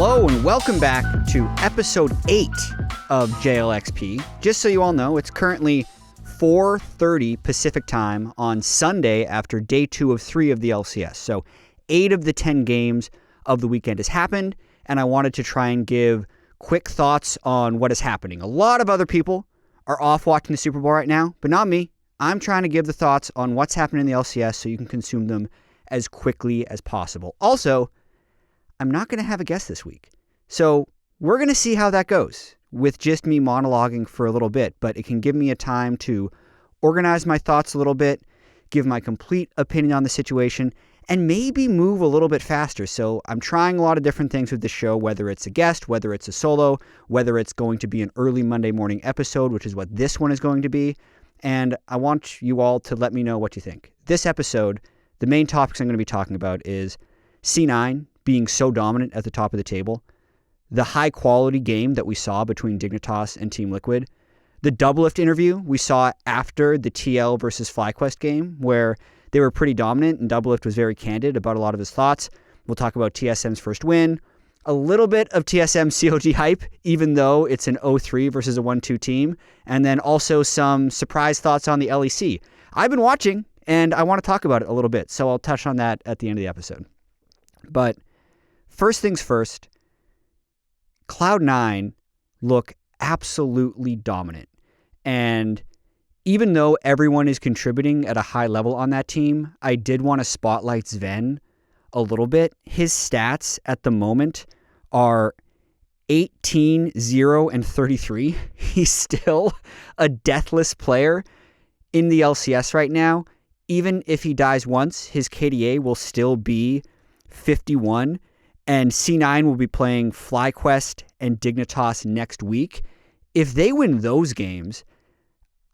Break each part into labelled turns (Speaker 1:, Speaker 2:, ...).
Speaker 1: Hello and welcome back to episode 8 of JLXP. Just so you all know, it's currently 4:30 Pacific time on Sunday after day 2 of 3 of the LCS. So 8 of the 10 games of the weekend has happened, and I wanted to try and give quick thoughts on what is happening. A lot of other people are off watching the Super Bowl right now, but not me. I'm trying to give the thoughts on what's happening in the LCS so you can consume them as quickly as possible. Also, I'm not going to have a guest this week. So we're going to see how that goes with just me monologuing for a little bit, but it can give me a time to organize my thoughts a little bit, give my complete opinion on the situation, and maybe move a little bit faster. So I'm trying a lot of different things with the show, whether it's a guest, whether it's a solo, whether it's going to be an early Monday morning episode, which is what this one is going to be. And I want you all to let me know what you think. This episode, the main topics I'm going to be talking about is C9 being so dominant at the top of the table, the high-quality game that we saw between Dignitas and Team Liquid, the Doublelift interview we saw after the TL versus FlyQuest game, where they were pretty dominant and Doublelift was very candid about a lot of his thoughts. We'll talk about TSM's first win, a little bit of TSM COG hype, even though it's an 0-3 versus a 1-2 team, and then also some surprise thoughts on the LEC. I've been watching, and I want to talk about it a little bit, so I'll touch on that at the end of the episode. But first things first, Cloud9 look absolutely dominant. And even though everyone is contributing at a high level on that team, I did want to spotlight Zven a little bit. His stats at the moment are 18, 0, and 33. He's still a deathless player in the LCS right now. Even if he dies once, his KDA will still be 51. And C9 will be playing FlyQuest and Dignitas next week. If they win those games,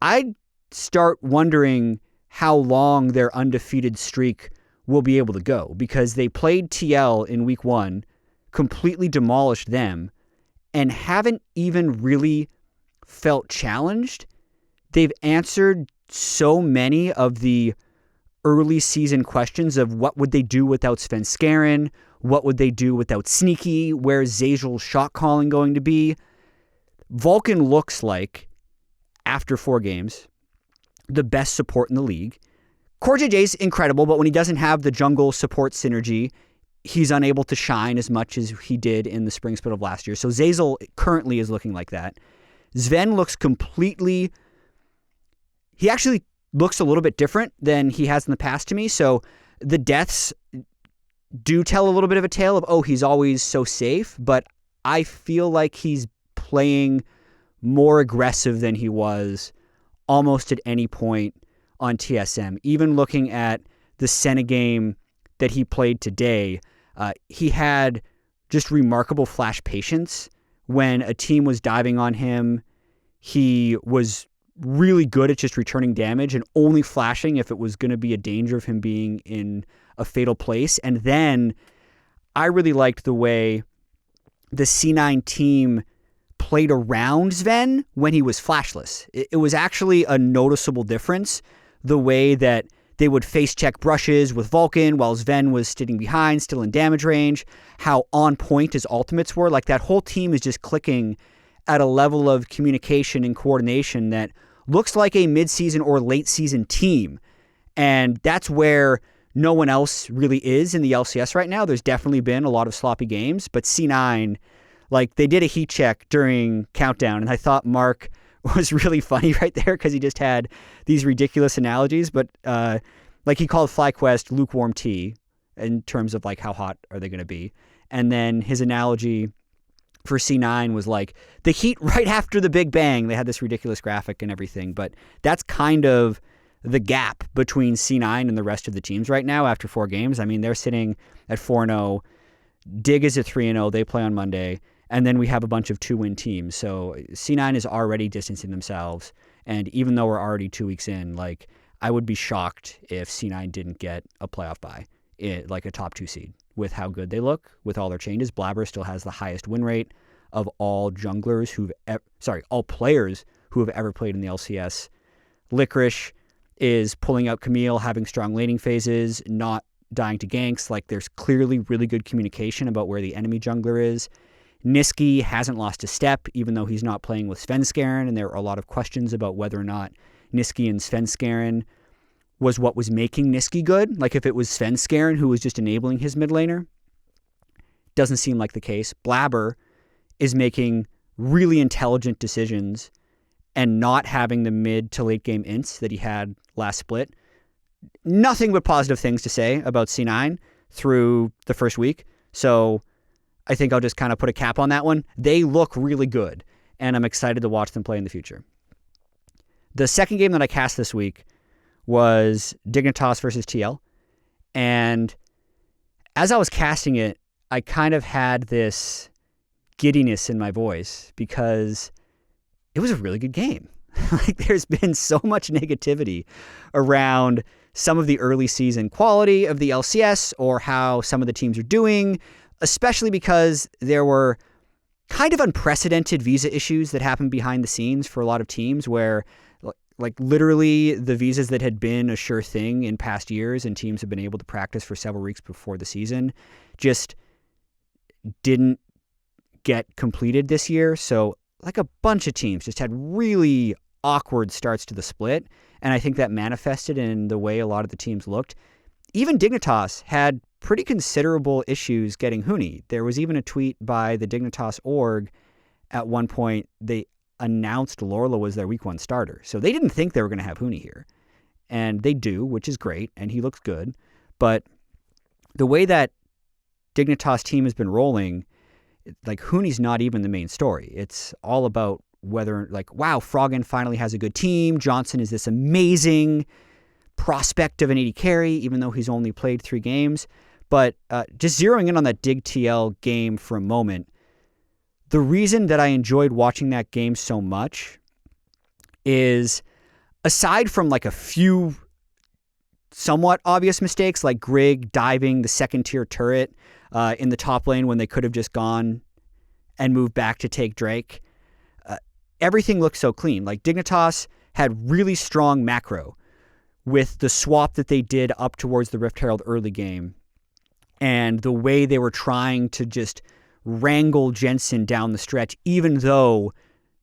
Speaker 1: I'd start wondering how long their undefeated streak will be able to go, because they played TL in week 1, completely demolished them, and haven't even really felt challenged. They've answered so many of the early season questions of what would they do without Svenskeren, what would they do without Sneaky, where's Zazel's shot calling going to be. Vulcan looks like, after 4 games, the best support in the league. CoreJJ's incredible, but when he doesn't have the jungle support synergy, he's unable to shine as much as he did in the spring split of last year. So Zazel currently is looking like that. Zven looks completely... He actually looks a little bit different than he has in the past to me. So the deaths do tell a little bit of a tale of, oh, he's always so safe, but I feel like he's playing more aggressive than he was almost at any point on TSM. Even looking at the Senna game that he played today, he had just remarkable flash patience. When a team was diving on him, he was really good at just returning damage and only flashing if it was going to be a danger of him being in a fatal place. And then I really liked the way the C9 team played around Zven when he was flashless. It was actually a noticeable difference, the way that they would face check brushes with Vulcan while Zven was sitting behind, still in damage range, how on point his ultimates were. Like, that whole team is just clicking at a level of communication and coordination that looks like a mid-season or late-season team. And that's where no one else really is in the LCS right now. There's definitely been a lot of sloppy games, but C9, like, they did a heat check during Countdown, and I thought Mark was really funny right there because he just had these ridiculous analogies, but like he called FlyQuest lukewarm tea in terms of like how hot are they going to be. And then his analogy for C9 was like the heat right after the Big Bang. They had this ridiculous graphic and everything, but that's kind of the gap between C9 and the rest of the teams right now after 4 games. I mean, they're sitting at 4-0. Dig is at 3-0. They play on Monday. And then we have a bunch of 2-win teams. So C9 is already distancing themselves. And even though we're already 2 weeks in, like, I would be shocked if C9 didn't get a playoff bye, like a top 2 seed, with how good they look, with all their changes. Blabber still has the highest win rate of all junglers all players who have ever played in the LCS. Licorice is pulling out Camille, having strong laning phases, not dying to ganks. Like, there's clearly really good communication about where the enemy jungler is. Niski hasn't lost a step, even though he's not playing with Svenskeren, and there are a lot of questions about whether or not Niski and Svenskeren was what was making Niski good. Like, if it was Svenskeren who was just enabling his mid laner. Doesn't seem like the case. Blabber is making really intelligent decisions and not having the mid to late game ints that he had last split. Nothing but positive things to say about C9 through the first week. So I think I'll just kind of put a cap on that one. They look really good, and I'm excited to watch them play in the future. The second game that I cast this week was Dignitas versus TL. And as I was casting it, I kind of had this giddiness in my voice because it was a really good game. Like, there's been so much negativity around some of the early season quality of the LCS or how some of the teams are doing, especially because there were kind of unprecedented visa issues that happened behind the scenes for a lot of teams where, like, literally the visas that had been a sure thing in past years and teams have been able to practice for several weeks before the season just didn't get completed this year. So, like, a bunch of teams just had really awkward starts to the split, and I think that manifested in the way a lot of the teams looked. Even Dignitas had pretty considerable issues getting Huni. There was even a tweet by the Dignitas org at one point. They announced Lorla was their week 1 starter. So they didn't think they were going to have Huni here. And they do, which is great, and he looks good. But the way that Dignitas team has been rolling, like, Huni's not even the main story. It's all about whether, like, wow, Froggen finally has a good team. Johnson is this amazing prospect of an AD carry, even though he's only played 3 games. But just zeroing in on that Dig TL game for a moment, the reason that I enjoyed watching that game so much is, aside from like a few somewhat obvious mistakes, like Grig diving the second tier turret in the top lane when they could have just gone and moved back to take Drake, everything looked so clean. Like, Dignitas had really strong macro with the swap that they did up towards the Rift Herald early game, and the way they were trying to just wrangle Jensen down the stretch, even though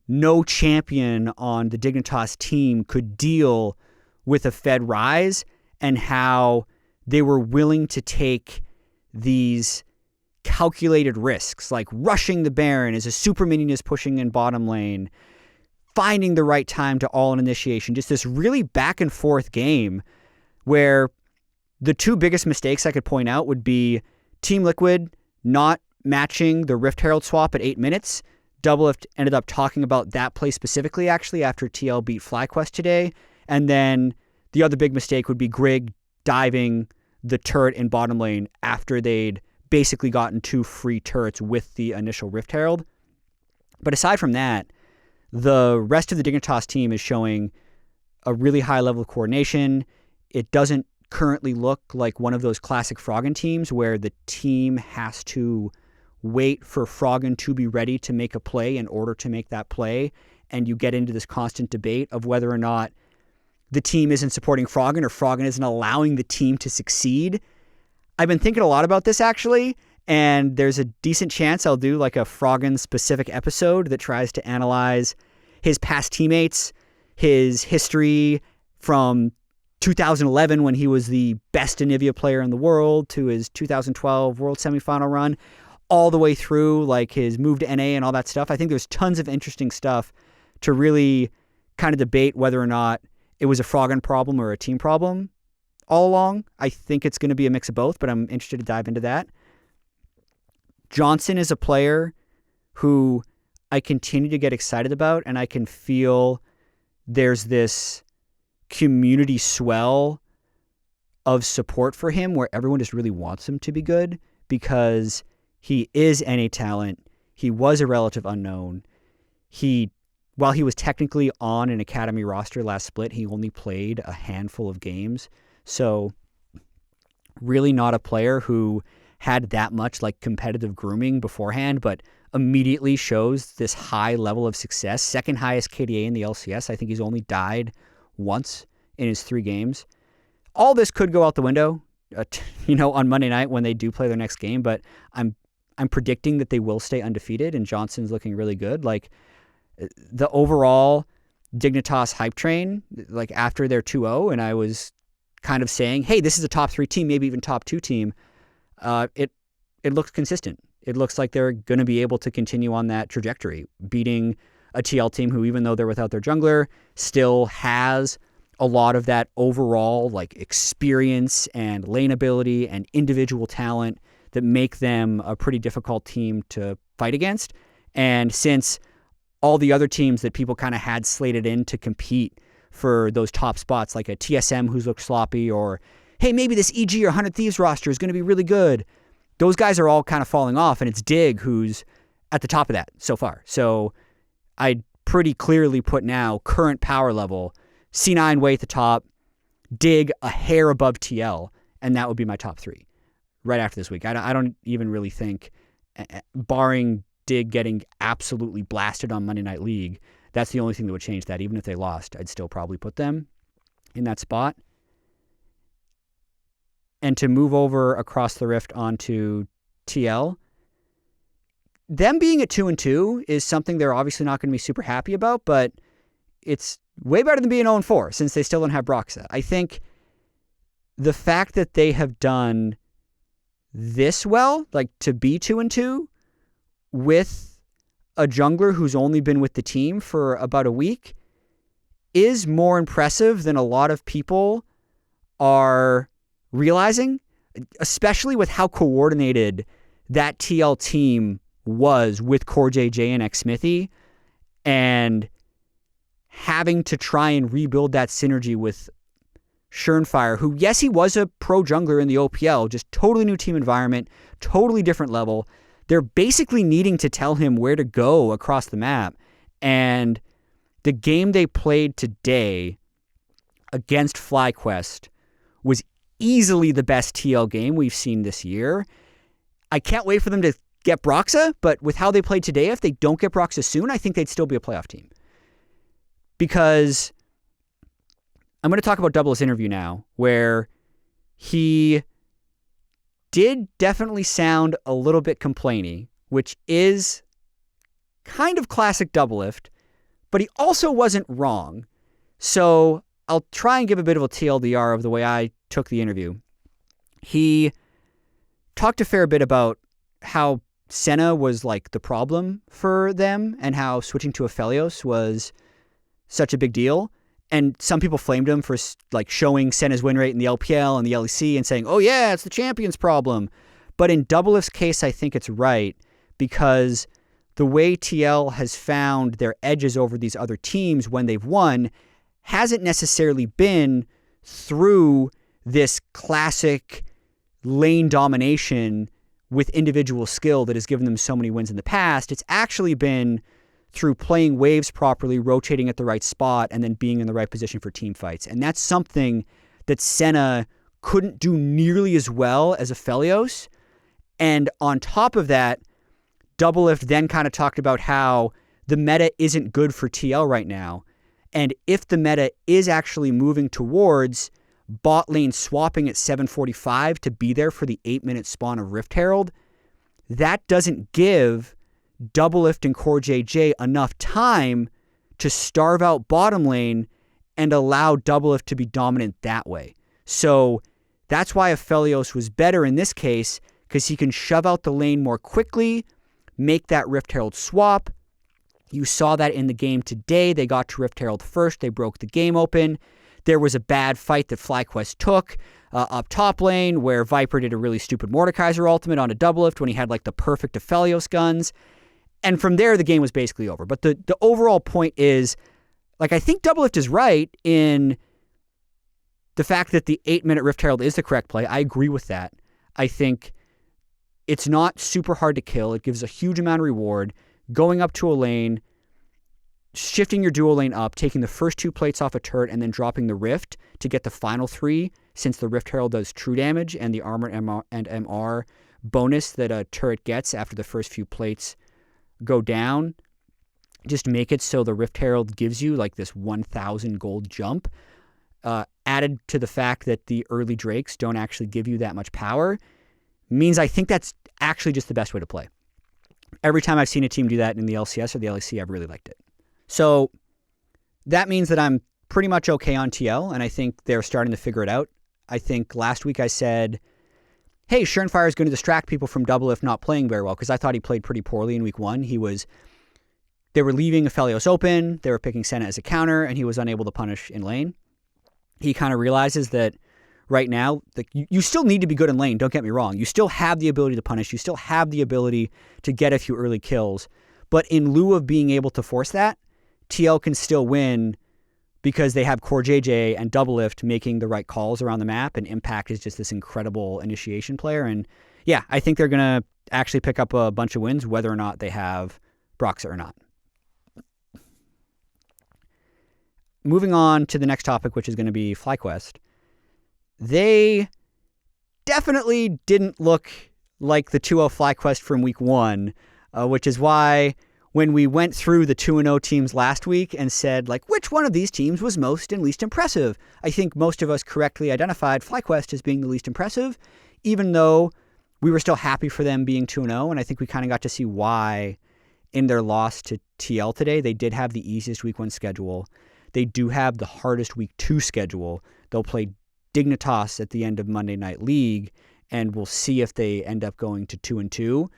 Speaker 1: no champion on the Dignitas team could deal with a Fed rise, and how they were willing to take these calculated risks, like rushing the Baron as a super minion is pushing in bottom lane, finding the right time to all-in initiation, just this really back and forth game where the 2 biggest mistakes I could point out would be Team Liquid not matching the Rift Herald swap at 8 minutes. Doublelift ended up talking about that play specifically, actually, after TL beat FlyQuest today. And then the other big mistake would be Grig diving the turret in bottom lane after they'd basically gotten 2 free turrets with the initial Rift Herald. But aside from that, the rest of the Dignitas team is showing a really high level of coordination. It doesn't currently look like one of those classic Froggen teams where the team has to wait for Froggen to be ready to make a play in order to make that play, and you get into this constant debate of whether or not the team isn't supporting Froggen or Froggen isn't allowing the team to succeed. I've been thinking a lot about this, actually, and there's a decent chance I'll do like a Froggen-specific episode that tries to analyze his past teammates, his history from 2011 when he was the best Anivia player in the world to his 2012 World Semifinal run, all the way through like his move to NA and all that stuff. I think there's tons of interesting stuff to really kind of debate whether or not it was a Froggen problem or a team problem all along. I think it's going to be a mix of both, but I'm interested to dive into that. Johnson is a player who I continue to get excited about, and I can feel there's this community swell of support for him where everyone just really wants him to be good because he is NA talent. He was a relative unknown. While he was technically on an academy roster last split, he only played a handful of games. So really not a player who had that much like competitive grooming beforehand, but immediately shows this high level of success. Second highest KDA in the LCS. I think he's only died once in his 3 games. All this could go out the window on Monday night when they do play their next game. But I'm predicting that they will stay undefeated, and Johnson's looking really good. Like, the overall Dignitas hype train, like after their 2-0, and I was kind of saying, hey, this is a top 3 team, maybe even top 2 team. It looks consistent. It looks like they're going to be able to continue on that trajectory, beating a TL team who, even though they're without their jungler, still has a lot of that overall like experience and lane ability and individual talent that make them a pretty difficult team to fight against. And since all the other teams that people kind of had slated in to compete for those top spots, like a TSM who's looked sloppy, or hey, maybe this EG or 100 Thieves roster is going to be really good, those guys are all kind of falling off, and it's Dig who's at the top of that so far. So I pretty clearly put now current power level, C9 way at the top, Dig a hair above TL, and that would be my top 3 right after this week. I don't even really think, barring Dig getting absolutely blasted on Monday Night League, that's the only thing that would change that. Even if they lost, I'd still probably put them in that spot. And to move over across the rift onto TL, them being at 2-2 is something they're obviously not going to be super happy about, but it's way better than being 0-4 since they still don't have Broxah. I think the fact that they have done this well, like to be 2-2 with a jungler who's only been with the team for about a week, is more impressive than a lot of people are realizing, especially with how coordinated that TL team was with Core JJ and xSmithy, and having to try and rebuild that synergy with Shernfire, who, yes, he was a pro jungler in the OPL, just totally new team environment, totally different level. They're basically needing to tell him where to go across the map. And the game they played today against FlyQuest was easily the best TL game we've seen this year. I can't wait for them to get Broxah, but with how they played today, if they don't get Broxah soon, I think they'd still be a playoff team. Because I'm going to talk about Double's interview now, where he did definitely sound a little bit complainy, which is kind of classic Doublelift, but he also wasn't wrong. So I'll try and give a bit of a TLDR of the way I took the interview. He talked a fair bit about how Senna was like the problem for them and how switching to Aphelios was such a big deal. And some people flamed him for like showing Senna's win rate in the LPL and the LEC and saying, oh yeah, it's the champion's problem. But in Doublelift's case, I think it's right, because the way TL has found their edges over these other teams when they've won hasn't necessarily been through this classic lane domination with individual skill that has given them so many wins in the past. It's actually been through playing waves properly, rotating at the right spot, and then being in the right position for team fights. And that's something that Senna couldn't do nearly as well as Aphelios. And on top of that, Doublelift then kind of talked about how the meta isn't good for TL right now. And if the meta is actually moving towards bot lane swapping at 7:45 to be there for the 8-minute spawn of Rift Herald, that doesn't give Doublelift and Core JJ enough time to starve out bottom lane and allow Doublelift to be dominant that way. So that's why Aphelios was better in this case, because he can shove out the lane more quickly, make that Rift Herald swap. You saw that in the game today. They got to Rift Herald first. They broke the game open. There was a bad fight that FlyQuest took up top lane where Viper did a really stupid Mordekaiser ultimate on a Doublelift when he had like the perfect Aphelios guns. And from there, the game was basically over. But the overall point is, like, I think Doublelift is right in the fact that the 8-minute Rift Herald is the correct play. I agree with that. I think it's not super hard to kill. It gives a huge amount of reward. Going up to a lane, shifting your dual lane up, taking the first 2 plates off a turret, and then dropping the Rift to get the final 3, since the Rift Herald does true damage and the armor and MR bonus that a turret gets after the first few plates go down. Just make it so the Rift Herald gives you like this 1,000 gold jump. added to the fact that the early Drakes don't actually give you that much power, means I think that's actually just the best way to play. Every time I've seen a team do that in the LCS or the LEC, I've really liked it. So that means that I'm pretty much okay on TL, and I think they're starting to figure it out. I think last week I said, hey, Shernfire is going to distract people from Doublelift not playing very well, because I thought he played pretty poorly in week 1. They were leaving Aphelios open, they were picking Senna as a counter, and he was unable to punish in lane. He kind of realizes that right now, you still need to be good in lane, don't get me wrong. You still have the ability to punish, you still have the ability to get a few early kills, but in lieu of being able to force that, TL can still win because they have Core JJ and Doublelift making the right calls around the map, and Impact is just this incredible initiation player. And yeah, I think they're going to actually pick up a bunch of wins, whether or not they have Broxa or not. Moving on to the next topic, which is going to be FlyQuest. They definitely didn't look like the 2-0 FlyQuest from week 1, which is why when we went through the 2-0 teams last week and said, like, which one of these teams was most and least impressive, I think most of us correctly identified FlyQuest as being the least impressive, even though we were still happy for them being 2-0, and I think we kind of got to see why in their loss to TL today. They did have the easiest week 1 schedule. They do have the hardest week 2 schedule. They'll play Dignitas at the end of Monday Night League, and we'll see if they end up going to 2-2.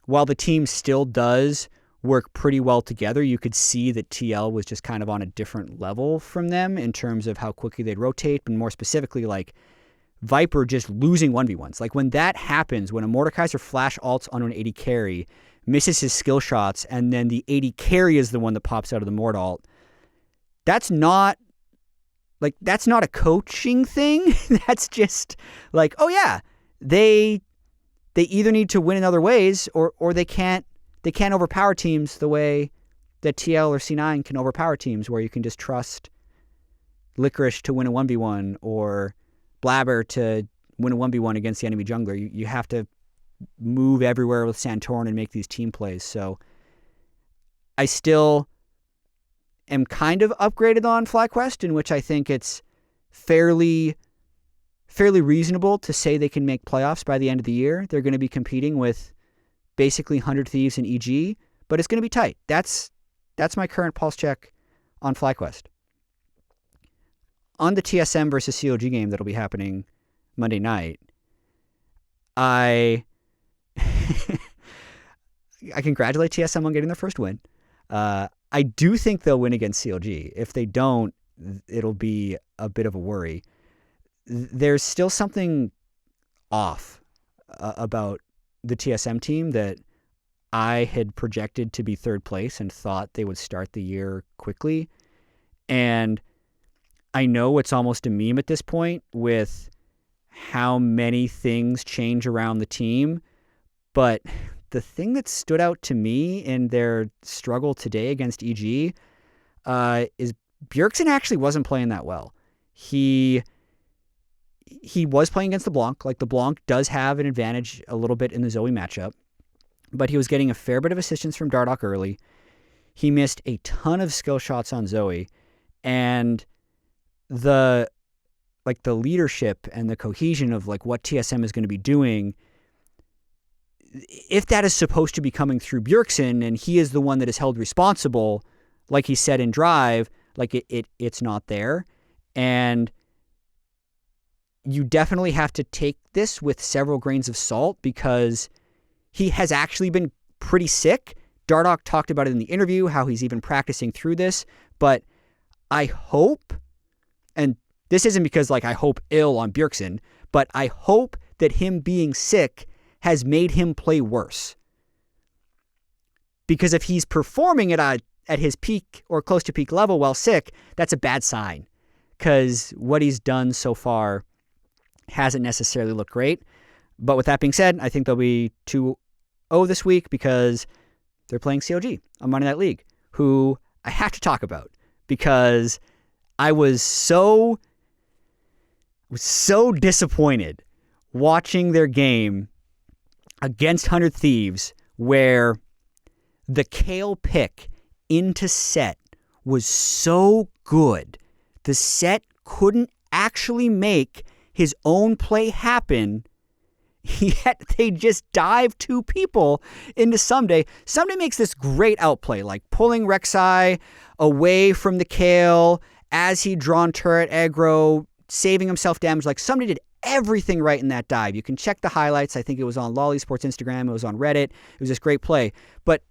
Speaker 1: While the team still does work pretty well together, you could see that TL was just kind of on a different level from them in terms of how quickly they'd rotate, but more specifically, like, Viper just losing 1v1s. Like, when that happens, when a Mordekaiser flash ults on an 80 carry, misses his skill shots, and then the 80 carry is the one that pops out of the Mord ult, that's not a coaching thing. That's just like, oh yeah, they either need to win in other ways or they can't overpower teams the way that TL or C9 can overpower teams, where you can just trust Licorice to win a 1v1 or Blabber to win a 1v1 against the enemy jungler. You have to move everywhere with Santorin and make these team plays. So I still am kind of upgraded on FlyQuest, in which I think it's fairly reasonable to say they can make playoffs by the end of the year. They're going to be competing with basically 100 Thieves and EG, but it's going to be tight. That's my current pulse check on FlyQuest. On the TSM versus COG game that'll be happening Monday night, I congratulate TSM on getting their first win. I do think they'll win against CLG. If they don't, it'll be a bit of a worry. There's still something off about the TSM team that I had projected to be third place and thought they would start the year quickly. And I know it's almost a meme at this point with how many things change around the team, but the thing that stood out to me in their struggle today against EG is Bjergsen actually wasn't playing that well. He was playing against the Blanc. Like, the Blanc does have an advantage a little bit in the Zoe matchup, but he was getting a fair bit of assistance from Dardoch early. He missed a ton of skill shots on Zoe, and the leadership and the cohesion of like what TSM is going to be doing, if that is supposed to be coming through Bjergsen and he is the one that is held responsible, like he said in Drive, like it's not there. And you definitely have to take this with several grains of salt, because he has actually been pretty sick. Dardoch talked about it in the interview, how he's even practicing through this, but I hope, and this isn't because like I hope ill on Bjergsen, but I hope that him being sick has made him play worse. Because if he's performing at his peak or close to peak level while sick, that's a bad sign. Because what he's done so far hasn't necessarily looked great. But with that being said, I think they'll be 2-0 this week because they're playing CLG on Monday Night League, who I have to talk about because I was so disappointed watching their game against 100 Thieves, where the Kale pick into set was so good. The set couldn't actually make his own play happen, yet they just dive 2 people into Someday. Someday makes this great outplay, like pulling Rek'Sai away from the Kayle as he drawn turret aggro, saving himself damage. Like, Someday did everything right in that dive. You can check the highlights. I think it was on Lolly Sports Instagram. It was on Reddit. It was this great play. But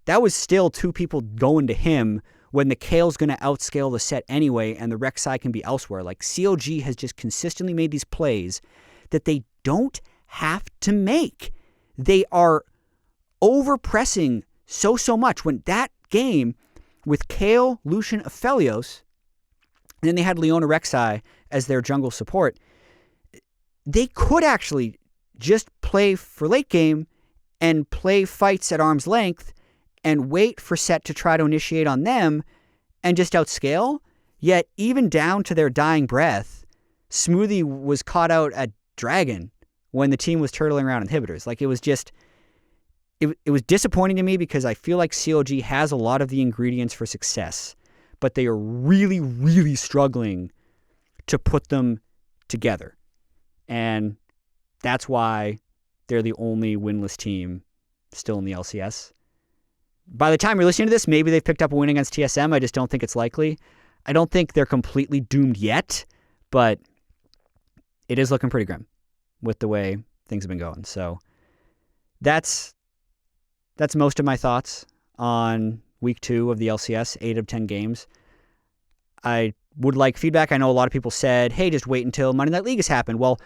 Speaker 1: that was still 2 people going to him when the Kale's going to outscale the set anyway, and the Rek'Sai can be elsewhere. Like, COG has just consistently made these plays that they don't have to make. They are overpressing so much. When that game with Kayle, Lucian, Aphelios, and then they had Leona Rek'Sai as their jungle support, they could actually just play for late game and play fights at arm's length and wait for set to try to initiate on them and just outscale. Yet, even down to their dying breath, Smoothie was caught out at Dragon when the team was turtling around inhibitors. Like, it was just, it was disappointing to me because I feel like COG has a lot of the ingredients for success, but they are really, really struggling to put them together. And that's why they're the only winless team still in the LCS. By the time you're listening to this, maybe they've picked up a win against TSM. I just don't think it's likely. I don't think they're completely doomed yet, but it is looking pretty grim with the way things have been going. So that's most of my thoughts on week 2 of the LCS, 8 of 10 games. I would like feedback. I know a lot of people said, hey, just wait until Monday Night League has happened. Well,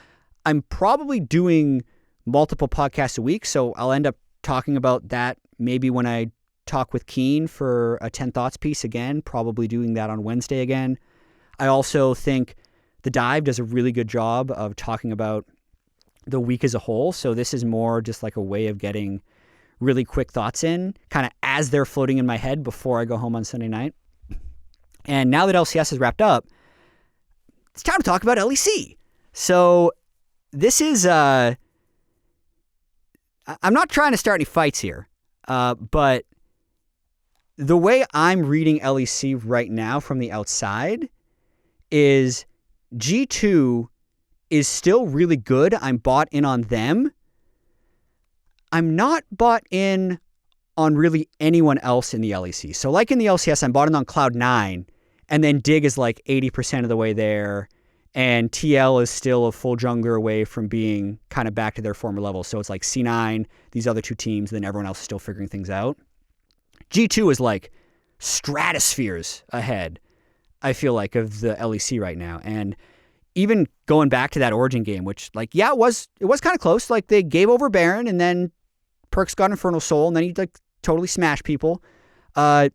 Speaker 1: I'm probably doing multiple podcasts a week, so I'll end up talking about that maybe when I talk with Keen for a 10 Thoughts piece again, probably doing that on Wednesday again. I also think The Dive does a really good job of talking about the week as a whole, so this is more just like a way of getting really quick thoughts in, kind of as they're floating in my head before I go home on Sunday night. And now that LCS is wrapped up, it's time to talk about LEC. So this is, I'm not trying to start any fights here, but the way I'm reading LEC right now from the outside is G2 is still really good. I'm bought in on them. I'm not bought in on really anyone else in the LEC. So like in the LCS, I'm bought in on Cloud9, and then Dig is like 80% of the way there, and TL is still a full jungler away from being kind of back to their former level. So it's like C9, these other 2 teams, then everyone else is still figuring things out. G2 is like stratospheres ahead, I feel like, of the LEC right now. And even going back to that Origin game, which, like, yeah, it was kind of close. Like, they gave over Baron, and then Perkz got Infernal Soul, and then he, like, totally smashed people. It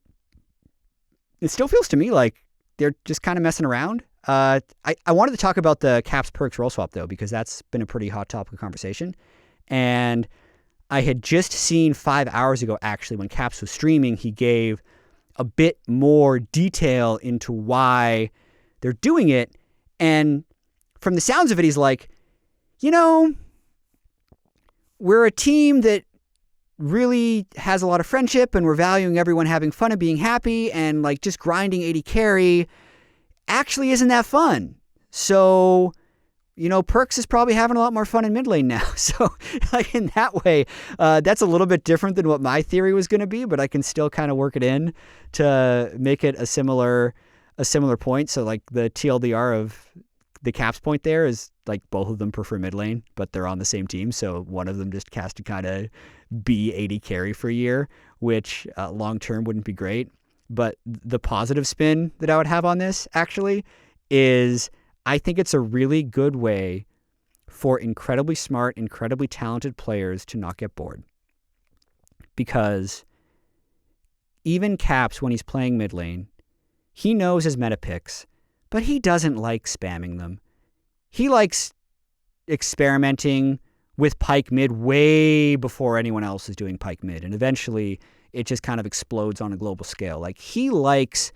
Speaker 1: still feels to me like they're just kind of messing around. I wanted to talk about the Caps Perkz role swap, though, because that's been a pretty hot topic of conversation. And I had just seen 5 hours ago, actually, when Caps was streaming, he gave a bit more detail into why they're doing it. And from the sounds of it, he's like, you know, we're a team that really has a lot of friendship, and we're valuing everyone having fun and being happy, and like just grinding 80 carry actually isn't that fun. So, you know, Perkz is probably having a lot more fun in mid lane now. So like in that way, that's a little bit different than what my theory was going to be, but I can still kind of work it in to make it a similar point. So like the TLDR of the Caps point there is like both of them prefer mid lane, but they're on the same team. So one of them just has to kind of be 80 carry for a year, which long term wouldn't be great. But the positive spin that I would have on this actually is I think it's a really good way for incredibly smart, incredibly talented players to not get bored. Because even Caps, when he's playing mid lane, he knows his meta picks, but he doesn't like spamming them. He likes experimenting with Pyke mid way before anyone else is doing Pyke mid, and eventually it just kind of explodes on a global scale. Like, he likes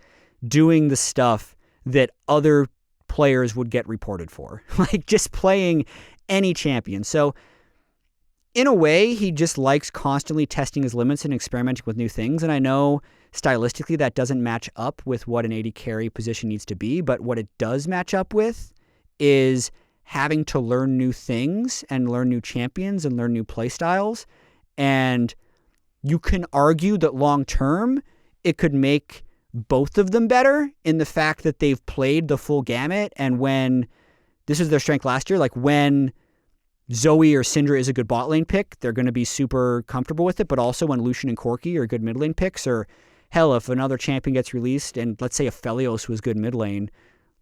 Speaker 1: doing the stuff that other players would get reported for, like just playing any champion. So in a way, he just likes constantly testing his limits and experimenting with new things. And I know stylistically that doesn't match up with what an 80 carry position needs to be, but what it does match up with is having to learn new things and learn new champions and learn new play styles. And you can argue that long term, it could make both of them better in the fact that they've played the full gamut. And when this is their strength last year, like when Zoe or Syndra is a good bot lane pick, they're going to be super comfortable with it. But also when Lucian and Corki are good mid lane picks, or hell, if another champion gets released and let's say a Felios was good mid lane,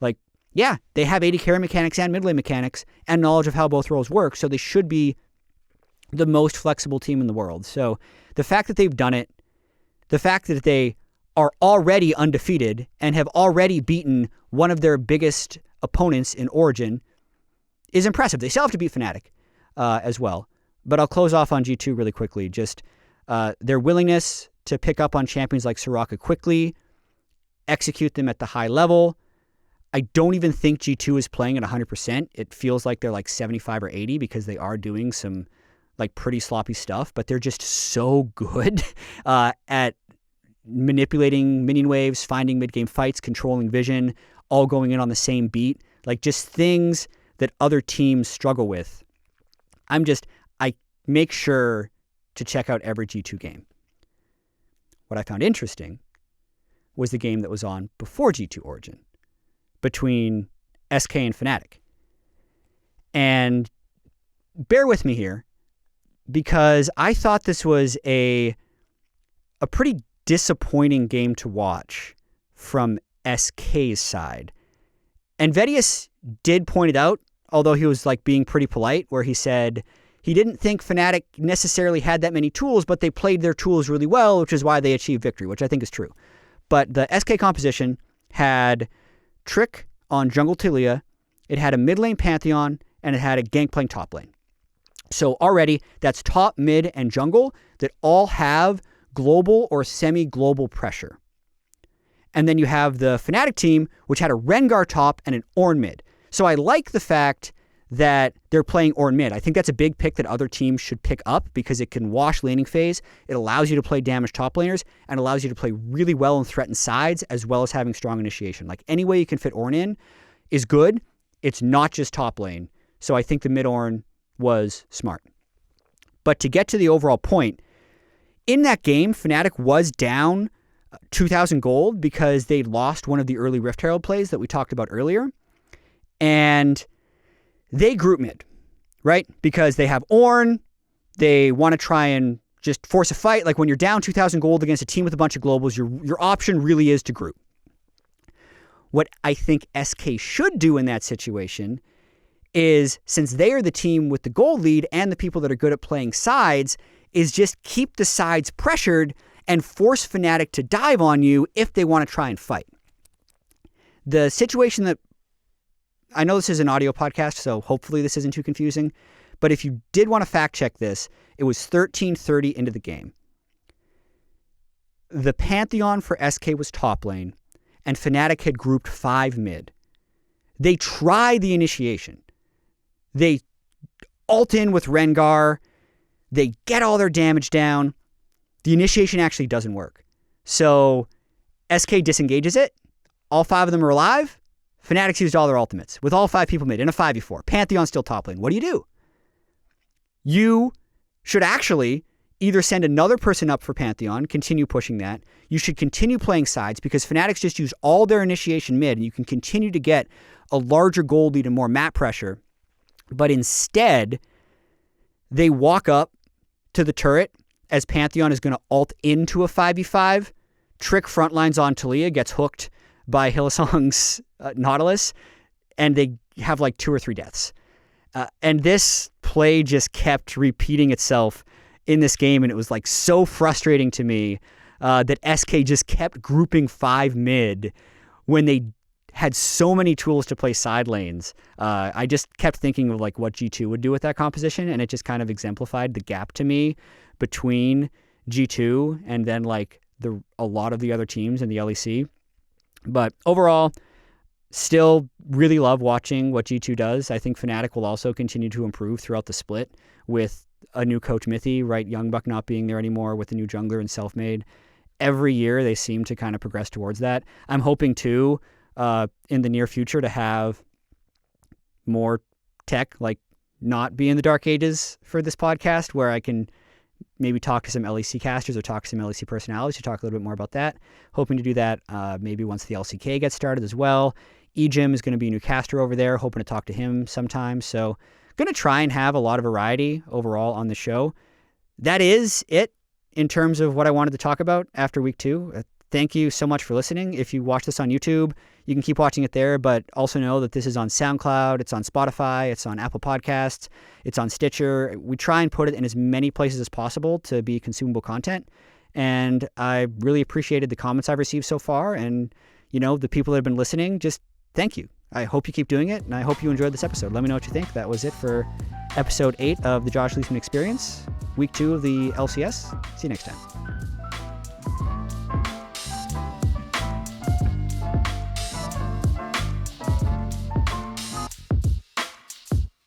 Speaker 1: like, yeah, they have 80 carry mechanics and mid lane mechanics and knowledge of how both roles work. So they should be the most flexible team in the world. So the fact that they've done it, the fact that they are already undefeated and have already beaten one of their biggest opponents in Origin is impressive. They still have to beat Fnatic as well. But I'll close off on G2 really quickly. Just their willingness to pick up on champions like Soraka quickly, execute them at the high level. I don't even think G2 is playing at 100%. It feels like they're like 75 or 80 because they are doing some like pretty sloppy stuff, but they're just so good at manipulating minion waves, finding mid-game fights, controlling vision, all going in on the same beat. Like just things that other teams struggle with. I make sure to check out every G2 game. What I found interesting was the game that was on before G2 Origin between SK and Fnatic. And bear with me here, because I thought this was a pretty disappointing game to watch from SK's side. And Vedius did point it out, although he was like being pretty polite, where he said he didn't think Fnatic necessarily had that many tools, but they played their tools really well, which is why they achieved victory, which I think is true. But the SK composition had Trick on jungle Talia, it had a mid lane Pantheon, and it had a Gangplank top lane. So already that's top, mid, and jungle that all have global or semi-global pressure. And then you have the Fnatic team, which had a Rengar top and an Ornn mid. So I like the fact that they're playing Ornn mid. I think that's a big pick that other teams should pick up because it can wash laning phase. It allows you to play damaged top laners and allows you to play really well and threaten sides as well as having strong initiation. Like any way you can fit Ornn in is good. It's not just top lane. So I think the mid Ornn was smart. But to get to the overall point, in that game, Fnatic was down 2,000 gold because they lost one of the early Rift Herald plays that we talked about earlier. And they group mid, right? Because they have Ornn. They want to try and just force a fight. Like when you're down 2,000 gold against a team with a bunch of globals, your option really is to group. What I think SK should do in that situation is, since they are the team with the gold lead and the people that are good at playing sides, is just keep the sides pressured and force Fnatic to dive on you if they want to try and fight. The situation that, I know this is an audio podcast, so hopefully this isn't too confusing, but if you did want to fact check this, it was 13:30 into the game. The Pantheon for SK was top lane, and Fnatic had grouped 5 mid. They try the initiation. They ult in with Rengar. They get all their damage down. The initiation actually doesn't work. So SK disengages it. All 5 of them are alive. Fnatic's used all their ultimates with all 5 people mid in a 5v4. Pantheon still top lane. What do? You should actually either send another person up for Pantheon, continue pushing that. You should continue playing sides because Fnatic's just use all their initiation mid and you can continue to get a larger gold lead and more map pressure. But instead, they walk up to the turret as Pantheon is going to ult into a 5v5. Trick frontlines on Talia, gets hooked by Hillsong's Nautilus, and they have like 2 or 3 deaths. And this play just kept repeating itself in this game, and it was like so frustrating to me that SK just kept grouping 5 mid when they had so many tools to play side lanes. I just kept thinking of like what G2 would do with that composition, and it just kind of exemplified the gap to me between G2 and then like a lot of the other teams in the LEC. But overall, still really love watching what G2 does. I think Fnatic will also continue to improve throughout the split with a new coach Mithy, right? Youngbuck not being there anymore, with a new jungler and self-made. Every year they seem to kind of progress towards that. I'm hoping too, in the near future, to have more tech, like not be in the dark ages for this podcast, where I can maybe talk to some LEC casters or talk to some LEC personalities to talk a little bit more about that. Hoping to do that maybe once the LCK gets started as well. eJim is going to be a new caster over there, hoping to talk to him sometime. So going to try and have a lot of variety overall on the show. That is it in terms of what I wanted to talk about after week 2. Thank you so much for listening. If you watch this on YouTube, you can keep watching it there, but also know that this is on SoundCloud, it's on Spotify, it's on Apple Podcasts, it's on Stitcher. We try and put it in as many places as possible to be consumable content. And I really appreciated the comments I've received so far. And, the people that have been listening, just thank you. I hope you keep doing it, and I hope you enjoyed this episode. Let me know what you think. That was it for episode 8 of the Josh Leesman Experience, week 2 of the LCS. See you next time.